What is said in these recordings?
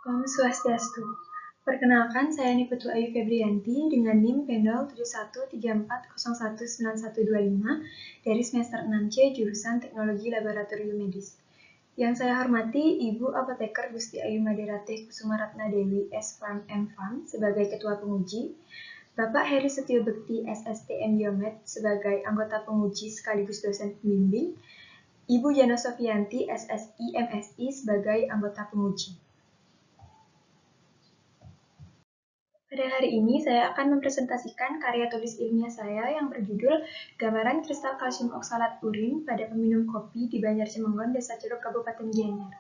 Om Swastiastu. Perkenalkan, saya Niputu Ayu Febrianti dengan NIM Pendol 7134019125 dari semester 6C jurusan Teknologi Laboratorium Medis. Yang saya hormati Ibu Apoteker Gusti Ayu Maderateh Kusumaratna Dewi S.Farm M.Farm sebagai Ketua Penguji, Bapak Heri Setio Bekti SSTM Biomed sebagai anggota penguji sekaligus dosen pembimbing, Ibu Jana Sofianti SSI MSI sebagai anggota penguji. Pada hari ini saya akan mempresentasikan karya tulis ilmiah saya yang berjudul Gambaran Kristal Kalsium Oksalat Urin pada Peminum Kopi di Banjar Cimenggon, Desa Celuk, Kabupaten Gianyar.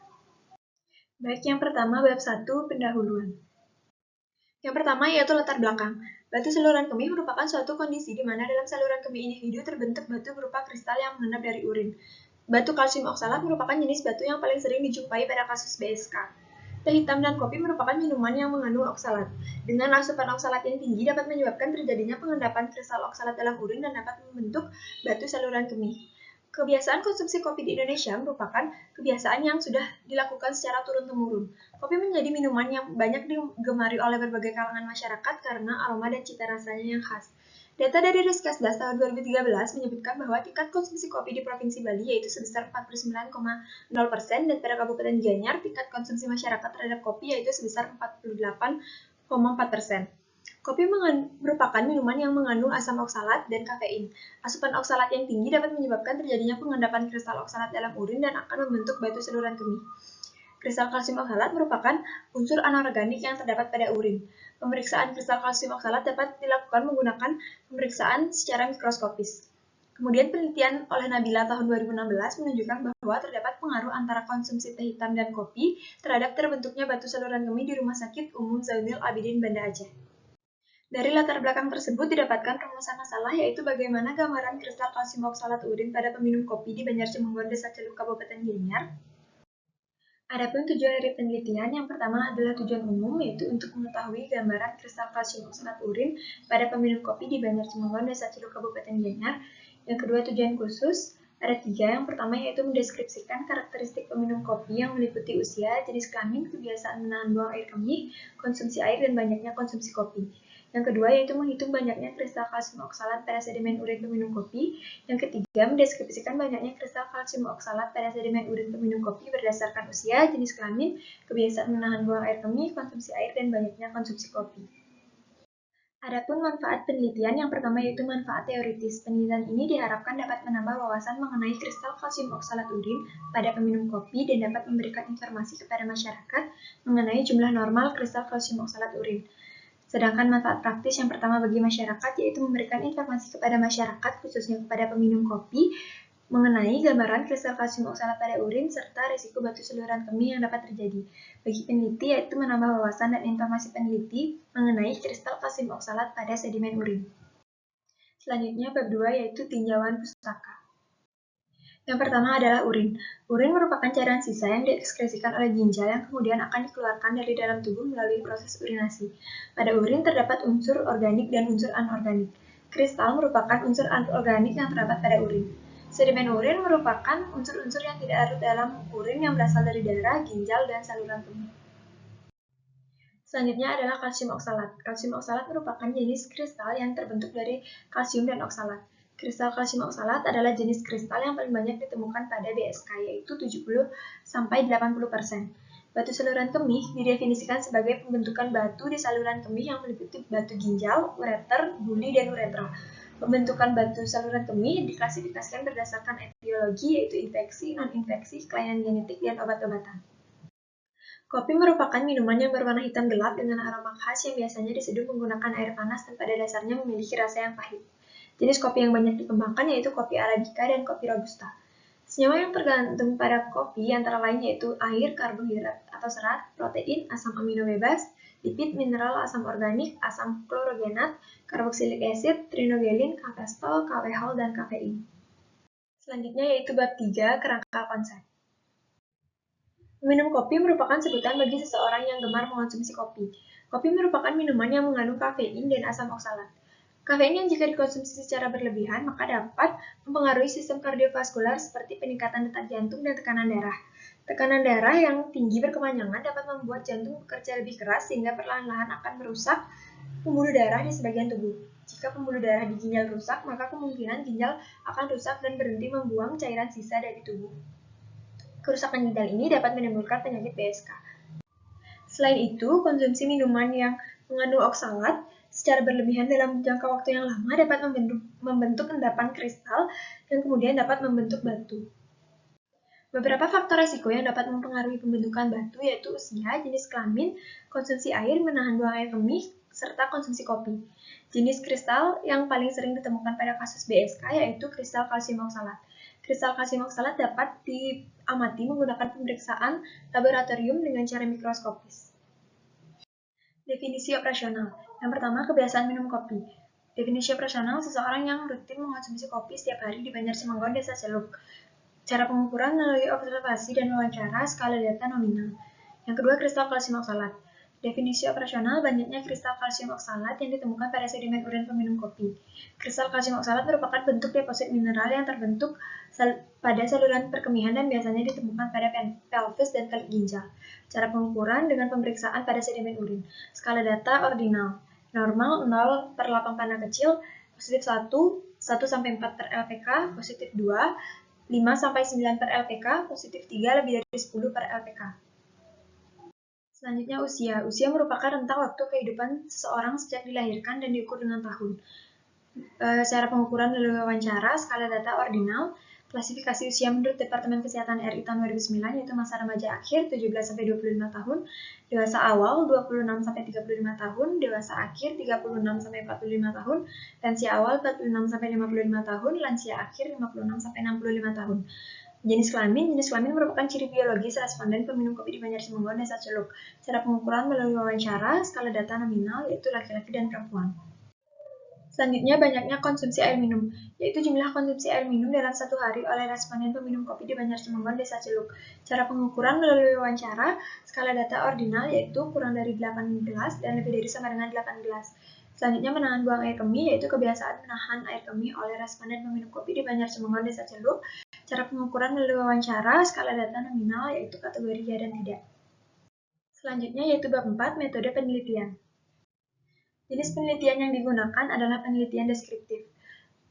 Baik, yang pertama bab 1 pendahuluan. Yang pertama yaitu latar belakang. Batu saluran kemih merupakan suatu kondisi di mana dalam saluran kemih individu terbentuk batu berupa kristal yang mengendap dari urin. Batu kalsium oksalat merupakan jenis batu yang paling sering dijumpai pada kasus BSK. Teh hitam dan kopi merupakan minuman yang mengandung oksalat. Dengan asupan oksalat yang tinggi dapat menyebabkan terjadinya pengendapan kristal oksalat dalam urin dan dapat membentuk batu saluran kemih. Kebiasaan konsumsi kopi di Indonesia merupakan kebiasaan yang sudah dilakukan secara turun-temurun. Kopi menjadi minuman yang banyak digemari oleh berbagai kalangan masyarakat karena aroma dan cita rasanya yang khas. Data dari Riskesdas tahun 2013 menyebutkan bahwa tingkat konsumsi kopi di Provinsi Bali yaitu sebesar 49,0% dan pada Kabupaten Gianyar tingkat konsumsi masyarakat terhadap kopi yaitu sebesar 48,4%. Kopi merupakan minuman yang mengandung asam oksalat dan kafein. Asupan oksalat yang tinggi dapat menyebabkan terjadinya pengendapan kristal oksalat dalam urin dan akan membentuk batu saluran kemih. Kristal kalsium oksalat merupakan unsur anorganik yang terdapat pada urin. Pemeriksaan kristal kalsium oksalat dapat dilakukan menggunakan pemeriksaan secara mikroskopis. Kemudian penelitian oleh Nabila tahun 2016 menunjukkan bahwa terdapat pengaruh antara konsumsi teh hitam dan kopi terhadap terbentuknya batu saluran kemih di Rumah Sakit Umum Zainul Abidin Banda Aceh. Dari latar belakang tersebut didapatkan rumusan masalah yaitu bagaimana gambaran kristal kalsium oksalat urin pada peminum kopi di Banjar Cimenggon, Desa Celuk, Kabupaten Gianyar. Adapun tujuan dari penelitian yang pertama adalah tujuan umum yaitu untuk mengetahui gambaran kristal kalsium oksalat urin pada peminum kopi di Banjar Cimenggon, Desa Celuk, Kabupaten Gianyar. Yang kedua tujuan khusus ada 3. Yang pertama yaitu mendeskripsikan karakteristik peminum kopi yang meliputi usia, jenis kelamin, kebiasaan menahan buang air kemih, konsumsi air, dan banyaknya konsumsi kopi. Yang kedua yaitu menghitung banyaknya kristal kalsium oksalat pada sedimen urin peminum kopi. Yang ketiga mendeskripsikan banyaknya kristal kalsium oksalat pada sedimen urin peminum kopi berdasarkan usia, jenis kelamin, kebiasaan menahan buang air kemih, konsumsi air, dan banyaknya konsumsi kopi. Adapun manfaat penelitian yang pertama yaitu manfaat teoritis. Penelitian ini diharapkan dapat menambah wawasan mengenai kristal kalsium oksalat urin pada peminum kopi dan dapat memberikan informasi kepada masyarakat mengenai jumlah normal kristal kalsium oksalat urin. Sedangkan manfaat praktis yang pertama bagi masyarakat yaitu memberikan informasi kepada masyarakat khususnya kepada peminum kopi mengenai gambaran kristal kalsium oksalat pada urin serta risiko batu saluran kemih yang dapat terjadi. Bagi peneliti yaitu menambah wawasan dan informasi peneliti mengenai kristal kalsium oksalat pada sedimen urin. Selanjutnya bab 2 yaitu tinjauan pustaka. Yang pertama adalah urin. Urin merupakan cairan sisa yang diekskresikan oleh ginjal yang kemudian akan dikeluarkan dari dalam tubuh melalui proses urinasi. Pada urin terdapat unsur organik dan unsur anorganik. Kristal merupakan unsur anorganik yang terdapat pada urin. Sedimen urin merupakan unsur-unsur yang tidak larut dalam urin yang berasal dari darah, ginjal, dan saluran kemih. Selanjutnya adalah kalsium oksalat. Kalsium oksalat merupakan jenis kristal yang terbentuk dari kalsium dan oksalat. Kristal kalsium oksalat adalah jenis kristal yang paling banyak ditemukan pada BSK, yaitu 70–80%. Batu saluran kemih didefinisikan sebagai pembentukan batu di saluran kemih yang meliputi batu ginjal, ureter, buli, dan uretra. Pembentukan batu saluran kemih diklasifikasikan berdasarkan etiologi, yaitu infeksi, non-infeksi, kelainan genetik, dan obat-obatan. Kopi merupakan minuman yang berwarna hitam gelap dengan aroma khas yang biasanya diseduh menggunakan air panas dan pada dasarnya memiliki rasa yang pahit. Jenis kopi yang banyak dikembangkan yaitu kopi Arabica dan kopi Robusta. Senyawa yang tergantung pada kopi antara lain yaitu air, karbohidrat atau serat, protein, asam amino bebas, lipid, mineral, asam organik, asam klorogenat, karboksilik acid, trinogelin, kafestol, kafehol, dan kafein. Selanjutnya yaitu bab 3, kerangka konsep. Minum kopi merupakan sebutan bagi seseorang yang gemar mengonsumsi kopi. Kopi merupakan minuman yang mengandung kafein dan asam oksalat. Kafein yang jika dikonsumsi secara berlebihan maka dapat mempengaruhi sistem kardiovaskular seperti peningkatan detak jantung dan tekanan darah. Tekanan darah yang tinggi berkepanjangan dapat membuat jantung bekerja lebih keras sehingga perlahan-lahan akan merusak pembuluh darah di sebagian tubuh. Jika pembuluh darah di ginjal rusak, maka kemungkinan ginjal akan rusak dan berhenti membuang cairan sisa dari tubuh. Kerusakan ginjal ini dapat menimbulkan penyakit BSK. Selain itu, konsumsi minuman yang mengandung oksalat secara berlebihan dalam jangka waktu yang lama dapat membentuk endapan kristal dan kemudian dapat membentuk batu. Beberapa faktor risiko yang dapat mempengaruhi pembentukan batu yaitu usia, jenis kelamin, konsumsi air, menahan buang air kemih, serta konsumsi kopi. Jenis kristal yang paling sering ditemukan pada kasus BSK yaitu kristal kalsium oksalat. Kristal kalsium oksalat dapat diamati menggunakan pemeriksaan laboratorium dengan cara mikroskopis. Definisi operasional. Yang pertama, kebiasaan minum kopi. Definisi operasional, seseorang yang rutin mengonsumsi kopi setiap hari di Banjarsemanggon, Desa Celuk. Cara pengukuran melalui observasi dan wawancara, skala data nominal. Yang kedua, kristal kalsium oksalat. Definisi operasional, banyaknya kristal kalsium oksalat yang ditemukan pada sedimen urin peminum kopi. Kristal kalsium oksalat merupakan bentuk deposit mineral yang terbentuk pada saluran perkemihan dan biasanya ditemukan pada pelvis dan kalik ginjal. Cara pengukuran dengan pemeriksaan pada sedimen urin. Skala data ordinal. Normal 0/8 panah kecil, positif 1 sampai 4 per LPK, positif 2, 5-9 per LPK, positif 3 lebih dari 10 per LPK. Selanjutnya usia. Usia merupakan rentang waktu kehidupan seseorang sejak dilahirkan dan diukur dengan tahun. Cara pengukuran melalui wawancara, skala data ordinal, klasifikasi usia menurut Departemen Kesehatan RI tahun 2009 yaitu masa remaja akhir 17-25 tahun, dewasa awal 26-35 tahun, dewasa akhir 36-45 tahun, lansia awal 46-55 tahun, lansia akhir 56-65 tahun. Jenis kelamin merupakan ciri biologis responden peminum kopi di Banjarsemanggon, Desa Celuk. Cara pengukuran melalui wawancara, skala data nominal yaitu laki-laki dan perempuan. Selanjutnya, banyaknya konsumsi air minum, yaitu jumlah konsumsi air minum dalam satu hari oleh responden peminum kopi di Banjarsemanggon, Desa Celuk. Cara pengukuran melalui wawancara, skala data ordinal yaitu kurang dari 8 gelas dan lebih dari sama dengan 8 gelas. Selanjutnya, menahan buang air kemih, yaitu kebiasaan menahan air kemih oleh responden peminum kopi di Banjarsemanggon, Desa Celuk. Cara pengukuran melalui wawancara, skala data nominal yaitu kategori ya dan tidak. Selanjutnya yaitu bab 4, metode penelitian. Jenis penelitian yang digunakan adalah penelitian deskriptif.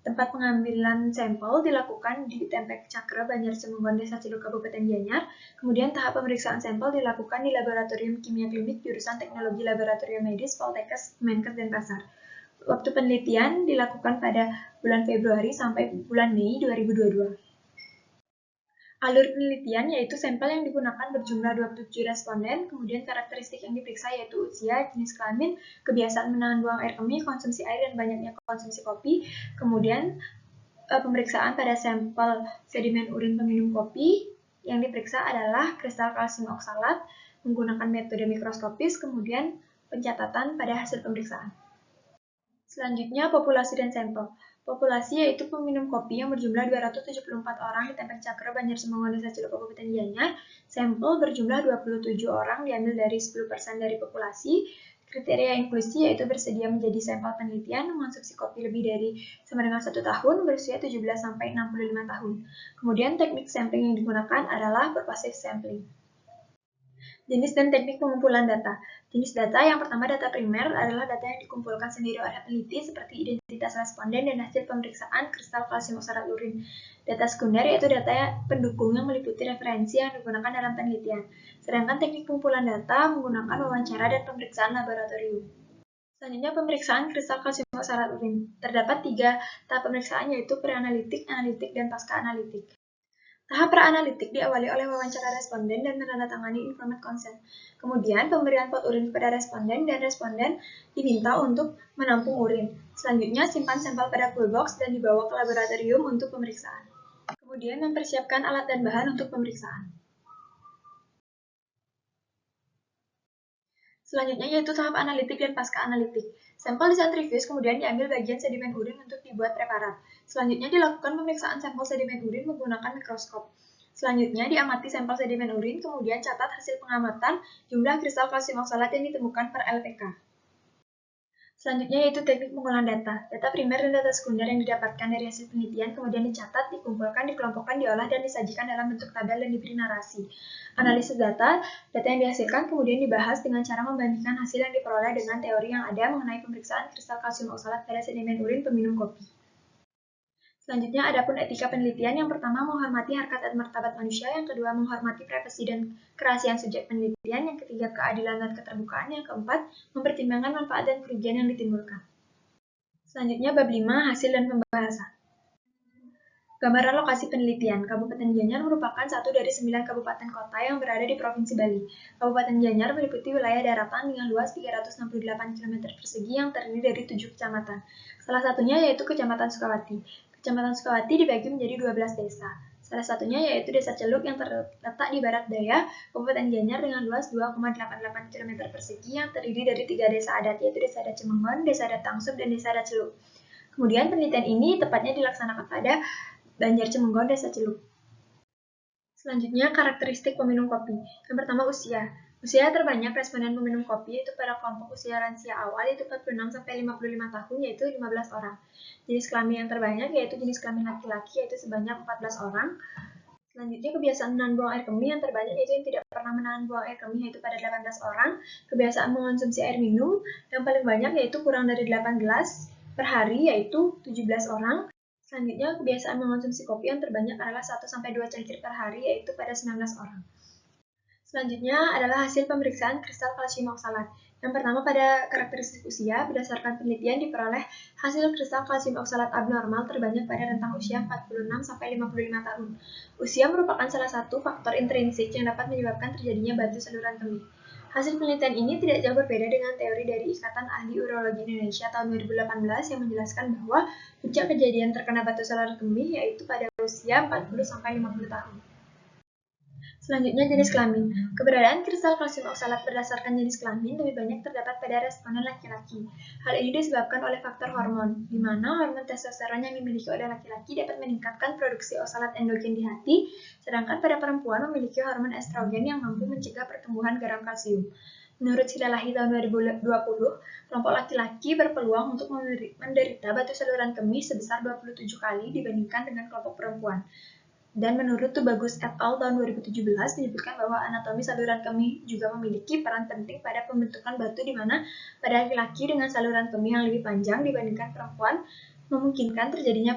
Tempat pengambilan sampel dilakukan di Tempek Cakra, Banjarsemanggon, Desa Celuk, Kabupaten Gianyar. Kemudian tahap pemeriksaan sampel dilakukan di Laboratorium Kimia Klinik jurusan Teknologi Laboratorium Medis Poltekkes, Menkes, Denpasar. Waktu penelitian dilakukan pada bulan Februari sampai bulan Mei 2022. Alur penelitian yaitu sampel yang digunakan berjumlah 27 responden, kemudian karakteristik yang diperiksa yaitu usia, jenis kelamin, kebiasaan menahan buang air kemih, konsumsi air, dan banyaknya konsumsi kopi. Kemudian pemeriksaan pada sampel sedimen urin peminum kopi yang diperiksa adalah kristal kalsium oksalat menggunakan metode mikroskopis, kemudian pencatatan pada hasil pemeriksaan. Selanjutnya, populasi dan sampel. Populasi yaitu peminum kopi yang berjumlah 274 orang di Tempek Cakra, Banjarsemanggon, Desa Celuk, Kabupaten Gianyar. Sampel berjumlah 27 orang diambil dari 10% dari populasi. Kriteria inklusi yaitu bersedia menjadi sampel penelitian, mengonsumsi kopi lebih dari sama dengan 1 tahun, berusia 17-65 tahun. Kemudian teknik sampling yang digunakan adalah purposive sampling. Jenis dan teknik pengumpulan data. Jenis data yang pertama, data primer, adalah data yang dikumpulkan sendiri oleh peneliti seperti identitas responden dan hasil pemeriksaan kristal kalsium oksalat urin. Data sekunder yaitu data pendukung yang meliputi referensi yang digunakan dalam penelitian. Sedangkan teknik pengumpulan data menggunakan wawancara dan pemeriksaan laboratorium. Selanjutnya, pemeriksaan kristal kalsium oksalat urin. Terdapat 3 tahap pemeriksaan yaitu pre-analitik, analitik, dan pasca-analitik. Tahap pra-analitik diawali oleh wawancara responden dan menandatangani informed consent. Kemudian, pemberian pot urin kepada responden dan responden diminta untuk menampung urin. Selanjutnya, simpan sampel pada cool box dan dibawa ke laboratorium untuk pemeriksaan. Kemudian, mempersiapkan alat dan bahan untuk pemeriksaan. Selanjutnya yaitu tahap analitik dan pasca-analitik. Sampel disentrifuge kemudian diambil bagian sedimen urin untuk dibuat preparat. Selanjutnya dilakukan pemeriksaan sampel sedimen urin menggunakan mikroskop. Selanjutnya diamati sampel sedimen urin, kemudian catat hasil pengamatan jumlah kristal kalsium oksalat yang ditemukan per LPK. Selanjutnya yaitu teknik pengolahan data. Data primer dan data sekunder yang didapatkan dari hasil penelitian kemudian dicatat, dikumpulkan, dikelompokkan, diolah, dan disajikan dalam bentuk tabel dan diberi narasi. Analisis data yang dihasilkan kemudian dibahas dengan cara membandingkan hasil yang diperoleh dengan teori yang ada mengenai pemeriksaan kristal kalsium oksalat pada sedimen urin peminum kopi. Selanjutnya, adapun etika penelitian. Yang pertama, menghormati harkat dan martabat manusia. Yang kedua, menghormati privasi dan kerahasiaan subjek penelitian. Yang ketiga, keadilan dan keterbukaan. Yang keempat, mempertimbangkan manfaat dan kerugian yang ditimbulkan. Selanjutnya, bab 5, hasil dan pembahasan. Gambaran lokasi penelitian. Kabupaten Gianyar merupakan satu dari 9 kabupaten kota yang berada di Provinsi Bali. Kabupaten Gianyar meliputi wilayah daratan dengan luas 368 km persegi yang terdiri dari 7 kecamatan. Salah satunya yaitu Kecamatan Sukawati. Kecamatan Sukawati dibagi menjadi 12 desa. Salah satunya yaitu Desa Celuk yang terletak di barat daya Kabupaten Gianyar dengan luas 2,88 km persegi yang terdiri dari 3 desa adat, yaitu Desa Adat Cemenggon, Desa Adat Tangsup, dan Desa Adat Celuk. Kemudian penelitian ini tepatnya dilaksanakan pada Banjar Cemenggon, Desa Celuk. Selanjutnya, karakteristik peminum kopi. Yang pertama, usia. Usia terbanyak responden peminum kopi yaitu pada kelompok usia lansia awal yaitu 46-55 tahun yaitu 15 orang. Jenis kelamin yang terbanyak yaitu jenis kelamin laki-laki yaitu sebanyak 14 orang. Selanjutnya, kebiasaan menahan buang air kemih yang terbanyak yaitu yang tidak pernah menahan buang air kemih yaitu pada 18 orang. Kebiasaan mengonsumsi air minum yang paling banyak yaitu kurang dari 8 gelas per hari yaitu 17 orang. Selanjutnya, kebiasaan mengonsumsi kopi yang terbanyak adalah 1-2 cangkir per hari yaitu pada 19 orang. Selanjutnya adalah hasil pemeriksaan kristal kalsium oksalat. Yang pertama, pada karakteristik usia, berdasarkan penelitian diperoleh hasil kristal kalsium oksalat abnormal terbanyak pada rentang usia 46-55 tahun. Usia merupakan salah satu faktor intrinsik yang dapat menyebabkan terjadinya batu saluran kemih. Hasil penelitian ini tidak jauh berbeda dengan teori dari Ikatan Ahli Urologi Indonesia tahun 2018 yang menjelaskan bahwa puncak kejadian terkena batu saluran kemih yaitu pada usia 40-50 tahun. Selanjutnya, jenis kelamin. Keberadaan kristal kalsium oksalat berdasarkan jenis kelamin lebih banyak terdapat pada responden laki-laki. Hal ini disebabkan oleh faktor hormon, di mana hormon testosteron yang dimiliki oleh laki-laki dapat meningkatkan produksi oksalat endogen di hati, sedangkan pada perempuan memiliki hormon estrogen yang mampu mencegah pertumbuhan garam kalsium. Menurut Silalahi tahun 2020, kelompok laki-laki berpeluang untuk menderita batu saluran kemih sebesar 27 kali dibandingkan dengan kelompok perempuan. Dan menurut Tubagus et al. Tahun 2017 menyebutkan bahwa anatomi saluran kemih juga memiliki peran penting pada pembentukan batu di mana pada laki-laki dengan saluran kemih yang lebih panjang dibandingkan perempuan memungkinkan terjadinya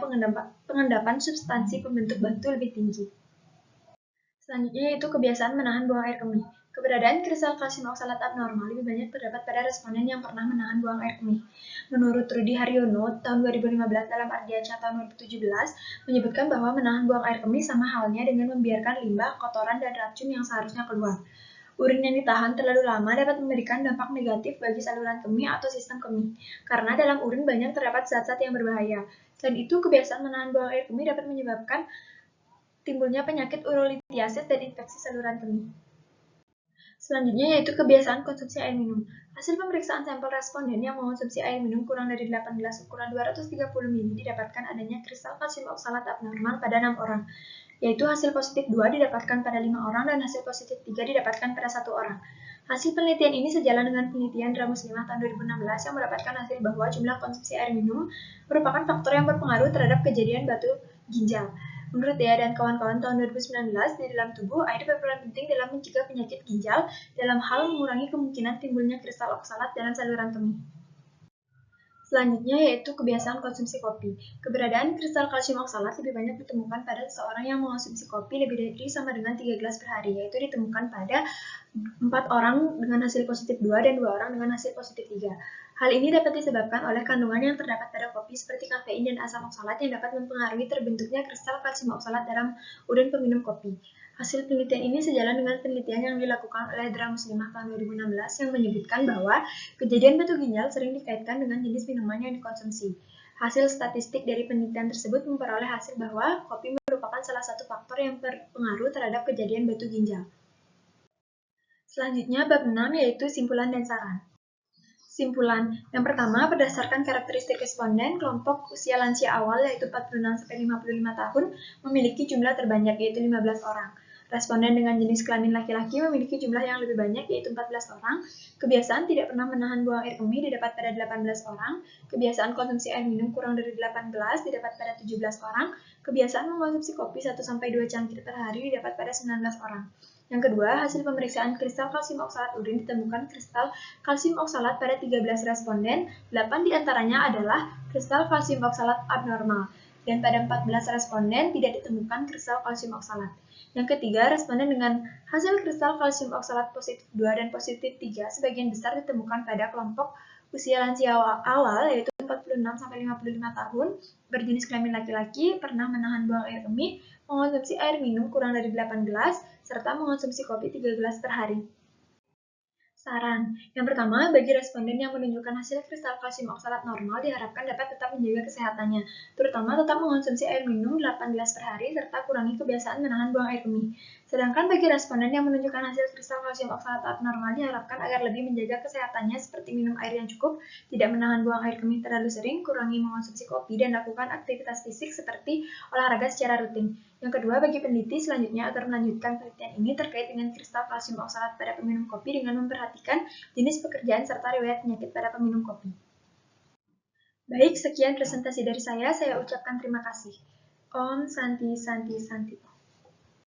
pengendapan substansi pembentuk batu lebih tinggi. Selanjutnya yaitu kebiasaan menahan buang air kemih. Keberadaan kristal kalsium oksalat abnormal lebih banyak terdapat pada responden yang pernah menahan buang air kemih. Menurut Rudy Haryono tahun 2015 dalam Ardiansyah tahun 2017 menyebutkan bahwa menahan buang air kemih sama halnya dengan membiarkan limbah, kotoran, dan racun yang seharusnya keluar. Urin yang ditahan terlalu lama dapat memberikan dampak negatif bagi saluran kemih atau sistem kemih, karena dalam urin banyak terdapat zat-zat yang berbahaya. Selain itu, kebiasaan menahan buang air kemih dapat menyebabkan timbulnya penyakit urolitiasis dan infeksi saluran kemih. Selanjutnya yaitu kebiasaan konsumsi air minum. Hasil pemeriksaan sampel responden yang mengonsumsi air minum kurang dari 8 gelas ukuran 230 ml didapatkan adanya kristal kalsium oksalat abnormal pada 6 orang, yaitu hasil positif 2 didapatkan pada 5 orang dan hasil positif 3 didapatkan pada 1 orang. Hasil penelitian ini sejalan dengan penelitian Dra Muslimah tahun 2016 yang mendapatkan hasil bahwa jumlah konsumsi air minum merupakan faktor yang berpengaruh terhadap kejadian batu ginjal. Menurut Dea dan kawan-kawan tahun 2019, di dalam tubuh, air berperan penting dalam mencegah penyakit ginjal dalam hal mengurangi kemungkinan timbulnya kristal oksalat dalam saluran kemih. Selanjutnya yaitu kebiasaan konsumsi kopi. Keberadaan kristal kalsium oksalat lebih banyak ditemukan pada seseorang yang mengonsumsi kopi lebih dari sama dengan 3 gelas per hari, yaitu ditemukan pada 4 orang dengan hasil positif 2 dan 2 orang dengan hasil positif 3. Hal ini dapat disebabkan oleh kandungan yang terdapat pada kopi seperti kafein dan asam oksalat yang dapat mempengaruhi terbentuknya kristal kalsium oksalat dalam urin peminum kopi. Hasil penelitian ini sejalan dengan penelitian yang dilakukan oleh Dra Muslimah tahun 2016 yang menyebutkan bahwa kejadian batu ginjal sering dikaitkan dengan jenis minuman yang dikonsumsi. Hasil statistik dari penelitian tersebut memperoleh hasil bahwa kopi merupakan salah satu faktor yang berpengaruh terhadap kejadian batu ginjal. Selanjutnya, bab 6 yaitu simpulan dan saran. Simpulan. Yang pertama, berdasarkan karakteristik responden, kelompok usia lansia awal yaitu 46-55 tahun memiliki jumlah terbanyak yaitu 15 orang. Responden dengan jenis kelamin laki-laki memiliki jumlah yang lebih banyak, yaitu 14 orang. Kebiasaan tidak pernah menahan buang air kemih didapat pada 18 orang. Kebiasaan konsumsi air minum kurang dari 8 gelas didapat pada 17 orang. Kebiasaan mengkonsumsi kopi 1-2 cangkir per hari didapat pada 19 orang. Yang kedua, hasil pemeriksaan kristal kalsium oksalat urin ditemukan kristal kalsium oksalat pada 13 responden, 8 diantaranya adalah kristal kalsium oksalat abnormal, dan pada 14 responden tidak ditemukan kristal kalsium oksalat. Yang ketiga, responden dengan hasil kristal kalsium oksalat positif 2 dan positif 3 sebagian besar ditemukan pada kelompok usia lansia awal, yaitu 46-55 tahun, berjenis kelamin laki-laki, pernah menahan buang air kemih, mengonsumsi air minum kurang dari 8 gelas, serta mengonsumsi kopi 3 gelas per hari. Saran. Yang pertama, bagi responden yang menunjukkan hasil kristal kalsium oksalat normal diharapkan dapat tetap menjaga kesehatannya, terutama tetap mengonsumsi air minum 8 gelas per hari serta kurangi kebiasaan menahan buang air kemih. Sedangkan bagi responden yang menunjukkan hasil kristal kalsium oksalat abnormal diharapkan agar lebih menjaga kesehatannya seperti minum air yang cukup, tidak menahan buang air kemih terlalu sering, kurangi mengonsumsi kopi, dan lakukan aktivitas fisik seperti olahraga secara rutin. Yang kedua, bagi peneliti selanjutnya agar melanjutkan penelitian ini terkait dengan kristal kalsium oksalat pada peminum kopi dengan memperhatikan jenis pekerjaan serta riwayat penyakit pada peminum kopi. Baik, sekian presentasi dari saya ucapkan terima kasih. Om Santi Santi Santi.